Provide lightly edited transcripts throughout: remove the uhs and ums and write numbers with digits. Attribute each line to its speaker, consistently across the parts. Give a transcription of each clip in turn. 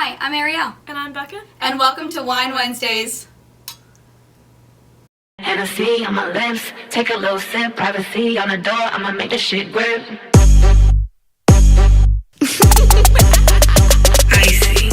Speaker 1: Hi, I'm Ariel.
Speaker 2: And I'm Becca.
Speaker 1: And welcome to Wine Wednesdays.
Speaker 3: Hennessy on my lips, take a little sip, privacy on the door, I'ma make this shit grip. Icy.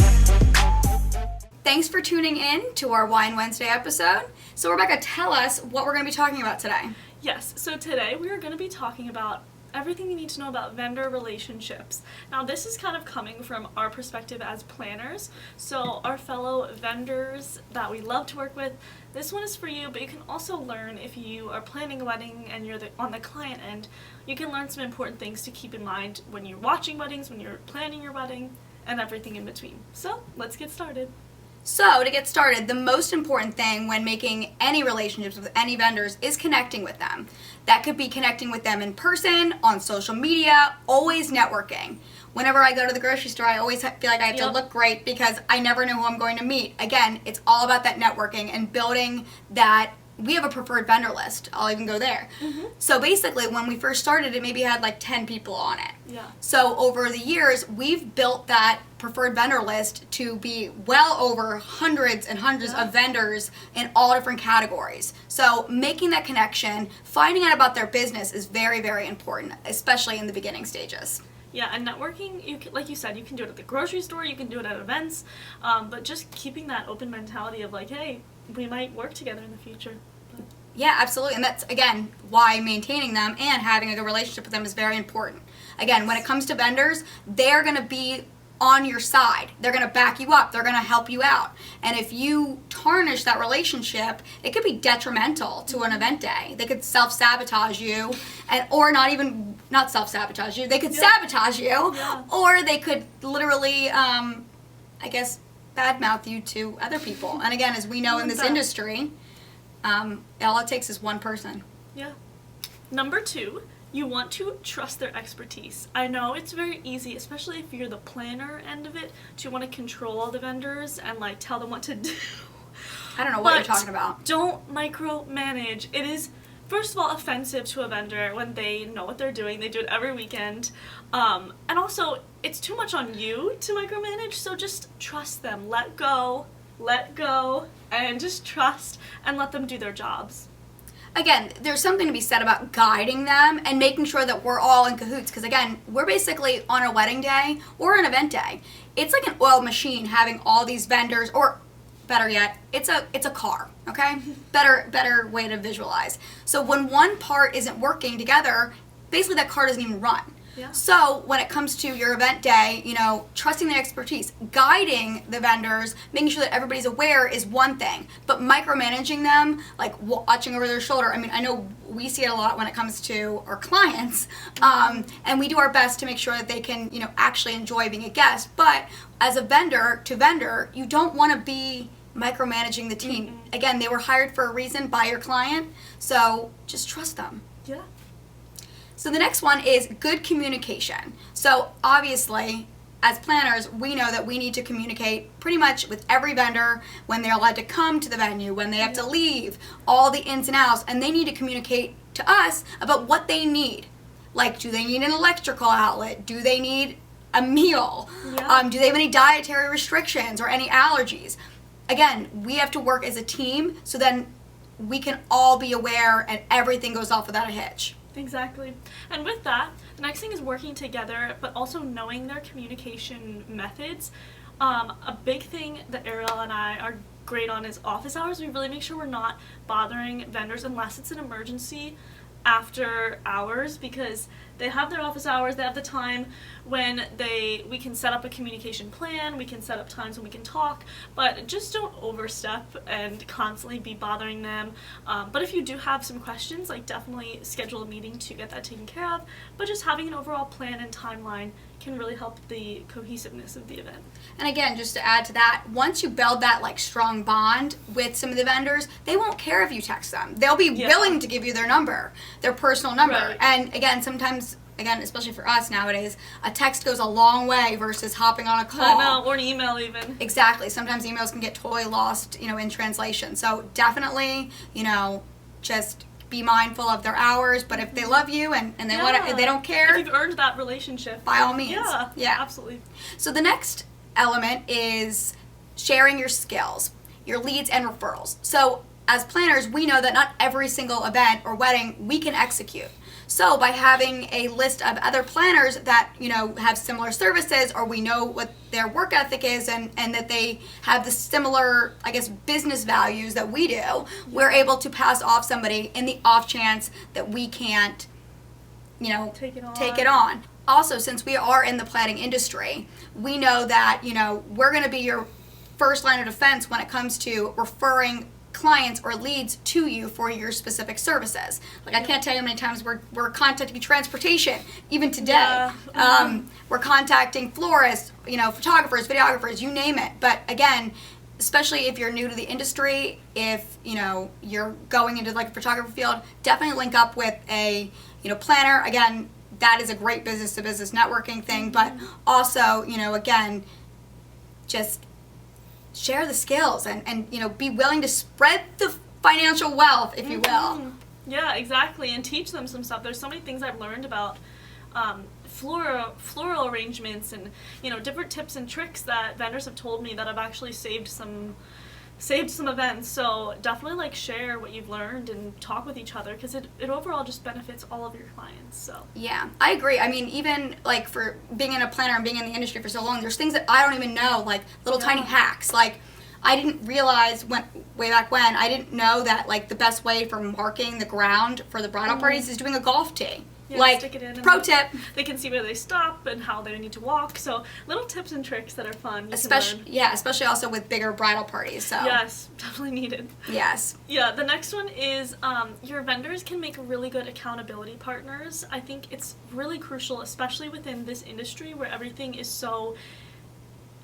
Speaker 1: Thanks for tuning in to our Wine Wednesday episode. So Rebecca, tell us what we're going to be talking about today.
Speaker 2: Yes, so today we are going to be talking about everything you need to know about vendor relationships. Now this is kind of coming from our perspective as planners, so our fellow vendors that we love to work with, this one is for you, but you can also learn if you are planning a wedding and you're on the client end, you can learn some important things to keep in mind when you're watching weddings, when you're planning your wedding, and everything in between. So let's get started.
Speaker 1: So to get started, the most important thing when making any relationships with any vendors is connecting with them. That could be connecting with them in person, on social media, always networking. Whenever I go to the grocery store, I always feel like I have to look great because I never know who I'm going to meet. Again, it's all about that networking and building that. We have a preferred vendor list. I'll even go there. Mm-hmm. So basically, when we first started, it maybe had like 10 people on it.
Speaker 2: Yeah.
Speaker 1: So over the years, we've built that preferred vendor list to be well over hundreds and hundreds of vendors in all different categories. So making that connection, finding out about their business is very, very important, especially in the beginning stages.
Speaker 2: Yeah, and networking, you can, like you said, you can do it at the grocery store, you can do it at events, but just keeping that open mentality of like, hey, we might work together in the future.
Speaker 1: Yeah, absolutely. And that's, again, why maintaining them and having a good relationship with them is very important. Again, when it comes to vendors, they're going to be on your side. They're going to back you up. They're going to help you out. And if you tarnish that relationship, it could be detrimental to an event day. They could self-sabotage you, or not self-sabotage you. They could sabotage you, or they could literally, badmouth you to other people. And again, as we know in this industry, all it takes is one person.
Speaker 2: Yeah. Number 2, you want to trust their expertise. I know it's very easy, especially if you're the planner end of it, to want to control all the vendors and like tell them what to do.
Speaker 1: I don't know what you're talking about.
Speaker 2: Don't micromanage. It is, first of all, offensive to a vendor when they know what they're doing. They do it every weekend. And also, it's too much on you to micromanage, so just trust them. Let go, and just trust and let them do their jobs.
Speaker 1: Again, there's something to be said about guiding them and making sure that we're all in cahoots. Because again, we're basically on a wedding day or an event day. It's like an oil machine having all these vendors, or better yet, it's a car, okay? Better way to visualize. So when one part isn't working together, basically that car doesn't even run.
Speaker 2: Yeah.
Speaker 1: So when it comes to your event day, trusting their expertise, guiding the vendors, making sure that everybody's aware is one thing, but micromanaging them, like watching over their shoulder. I mean, I know we see it a lot when it comes to our clients, and we do our best to make sure that they can, actually enjoy being a guest. But as a vendor to vendor, you don't want to be micromanaging the team. Mm-hmm. Again, they were hired for a reason by your client, so just trust them.
Speaker 2: Yeah.
Speaker 1: So the next one is good communication. So obviously, as planners, we know that we need to communicate pretty much with every vendor when they're allowed to come to the venue, when they have to leave, all the ins and outs, and they need to communicate to us about what they need. Like, do they need an electrical outlet? Do they need a meal?
Speaker 2: Yeah.
Speaker 1: Do they have any dietary restrictions or any allergies? Again, we have to work as a team so then we can all be aware and everything goes off without a hitch.
Speaker 2: Exactly. And with that, the next thing is working together, but also knowing their communication methods. A big thing that Ariel and I are great on is office hours. We really make sure we're not bothering vendors unless it's an emergency after hours, because they have their office hours, they have the time when we can set up a communication plan, we can set up times when we can talk, but just don't overstep and constantly be bothering them. But if you do have some questions, like definitely schedule a meeting to get that taken care of, but just having an overall plan and timeline can really help the cohesiveness of the event.
Speaker 1: And again, just to add to that, once you build that strong bond with some of the vendors, they won't care if you text them. They'll be willing to give you their number, their personal number.
Speaker 2: Right.
Speaker 1: And again, sometimes, especially for us nowadays, a text goes a long way versus hopping on a call.
Speaker 2: I know, or an email even.
Speaker 1: Exactly. Sometimes emails can get totally lost, in translation. So definitely, just be mindful of their hours, but if they love you and they they don't care,
Speaker 2: if you've earned that relationship,
Speaker 1: by all means.
Speaker 2: Yeah, absolutely.
Speaker 1: So the next element is sharing your skills, your leads and referrals. So as planners, we know that not every single event or wedding we can execute. So by having a list of other planners that, have similar services, or we know what their work ethic is and that they have the similar, business values that we do, we're able to pass off somebody in the off chance that we can't, take it on. Also, since we are in the planning industry, we know that, we're going to be your first line of defense when it comes to referring clients or leads to you for your specific services. I can't tell you how many times we're contacting transportation, even today.
Speaker 2: Yeah.
Speaker 1: We're contacting florists, photographers, videographers, you name it. But again, especially if you're new to the industry, if you're going into a photography field, definitely link up with a planner. Again, that is a great business to business networking thing, but also again, just share the skills and be willing to spread the financial wealth, if you will.
Speaker 2: Yeah, exactly, and teach them some stuff. There's so many things I've learned about floral arrangements and different tips and tricks that vendors have told me that have actually saved some events. So definitely share what you've learned and talk with each other, because it overall just benefits all of your clients. So
Speaker 1: yeah, I agree. I mean, even for being in a planner and being in the industry for so long, there's things that I don't even know, little tiny hacks. I didn't realize way back when, I didn't know that the best way for marking the ground for the bridal parties is doing a golf tee.
Speaker 2: Yeah, stick it in,
Speaker 1: pro tip.
Speaker 2: They can see where they stop and how they need to walk. So little tips and tricks that are fun.
Speaker 1: Especially also with bigger bridal parties. So
Speaker 2: yes, definitely needed.
Speaker 1: Yes.
Speaker 2: Yeah, the next one is your vendors can make really good accountability partners. I think it's really crucial, especially within this industry where everything is so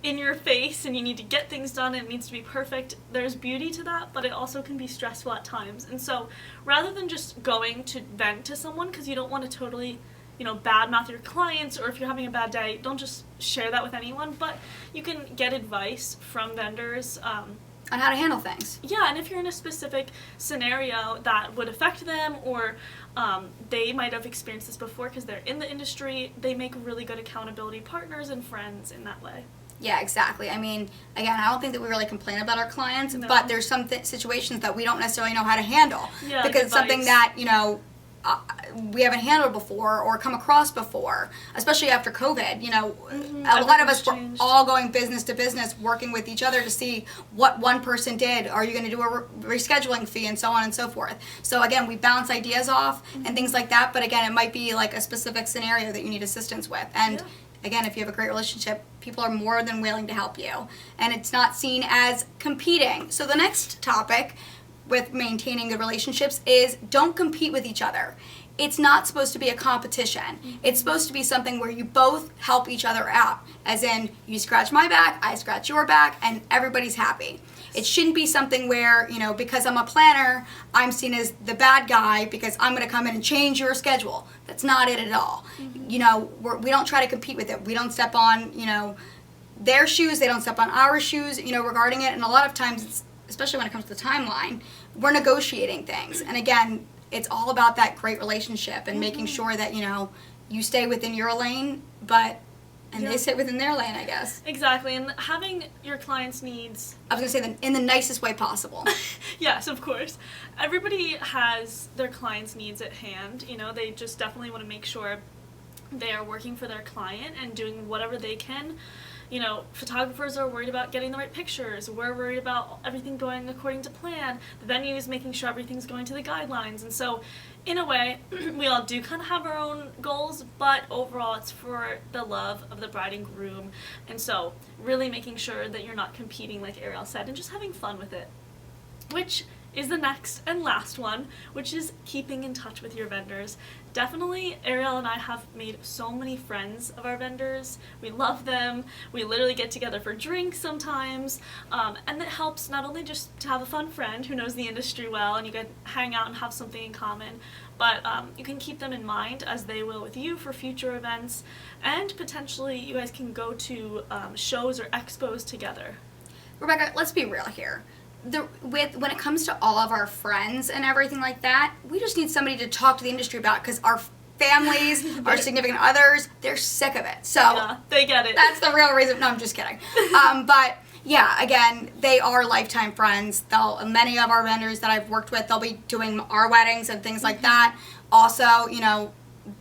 Speaker 2: in your face and you need to get things done and it needs to be perfect. There's beauty to that, but it also can be stressful at times. And so rather than just going to vent to someone, because you don't want to totally badmouth your clients, or if you're having a bad day, don't just share that with anyone, but you can get advice from vendors
Speaker 1: on how to handle things.
Speaker 2: Yeah, and if you're in a specific scenario that would affect them, or they might have experienced this before because they're in the industry, they make really good accountability partners and friends in that way.
Speaker 1: Yeah, exactly. I mean, again, I don't think that we really complain about our clients,
Speaker 2: No.
Speaker 1: but there's some situations that we don't necessarily know how to handle.
Speaker 2: Yeah,
Speaker 1: because it's something that, we haven't handled before or come across before, especially after COVID. A lot of us were all going business to business, working with each other to see what one person did. Are you going to do a rescheduling fee, and so on and so forth. So again, we bounce ideas off and things like that, but again, it might be a specific scenario that you need assistance with. And again, if you have a great relationship, people are more than willing to help you. And it's not seen as competing. So the next topic with maintaining good relationships is don't compete with each other. It's not supposed to be a competition. It's supposed to be something where you both help each other out. As in, you scratch my back, I scratch your back, and everybody's happy. It shouldn't be something where, because I'm a planner, I'm seen as the bad guy because I'm going to come in and change your schedule. That's not it at all. We don't try to compete with it. We don't step on, their shoes. They don't step on our shoes, regarding it. And a lot of times, it's, especially when it comes to the timeline, we're negotiating things. And again, it's all about that great relationship and making sure that, you stay within your lane, and they sit within their lane, I guess.
Speaker 2: Exactly, and having your clients' needs...
Speaker 1: I was going to say them in the nicest way possible.
Speaker 2: Yes, of course. Everybody has their clients' needs at hand. They just definitely want to make sure they are working for their client and doing whatever they can. Photographers are worried about getting the right pictures. We're worried about everything going according to plan. The venue is making sure everything's going to the guidelines. And so, in a way, we all do kind of have our own goals, but overall it's for the love of the bride and groom. And so, really making sure that you're not competing, like Ariel said, and just having fun with it. Which is the next and last one, which is keeping in touch with your vendors. Definitely, Ariel and I have made so many friends of our vendors. We love them. We literally get together for drinks sometimes. And it helps not only just to have a fun friend who knows the industry well and you can hang out and have something in common, but you can keep them in mind as they will with you for future events. And potentially you guys can go to shows or expos together.
Speaker 1: Rebecca, let's be real here. When it comes to all of our friends and everything like that, we just need somebody to talk to the industry about, because families, our significant others, they're sick of it. So
Speaker 2: Yeah, they get it.
Speaker 1: that's the real reason. No, I'm just kidding. But yeah, again, they are lifetime friends. Many of our vendors that I've worked with, they'll be doing our weddings and things like that. Also, you know,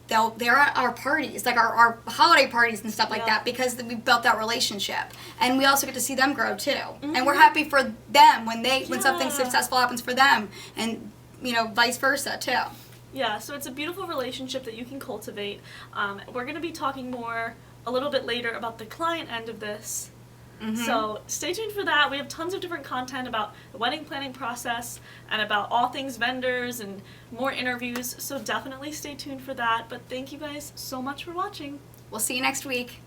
Speaker 1: they're at our parties, like our holiday parties and stuff like
Speaker 2: Yeah.
Speaker 1: that, because we built that relationship, and we also get to see them grow too. And we're happy for them when something
Speaker 2: Yeah.
Speaker 1: successful happens for them, and you know, vice versa too.
Speaker 2: Yeah, so it's a beautiful relationship that you can cultivate. We're going to be talking more a little bit later about the client end of this. So stay tuned for that. We have tons of different content about the wedding planning process and about all things vendors and more interviews. So definitely stay tuned for that. But thank you guys so much for watching.
Speaker 1: We'll see you next week.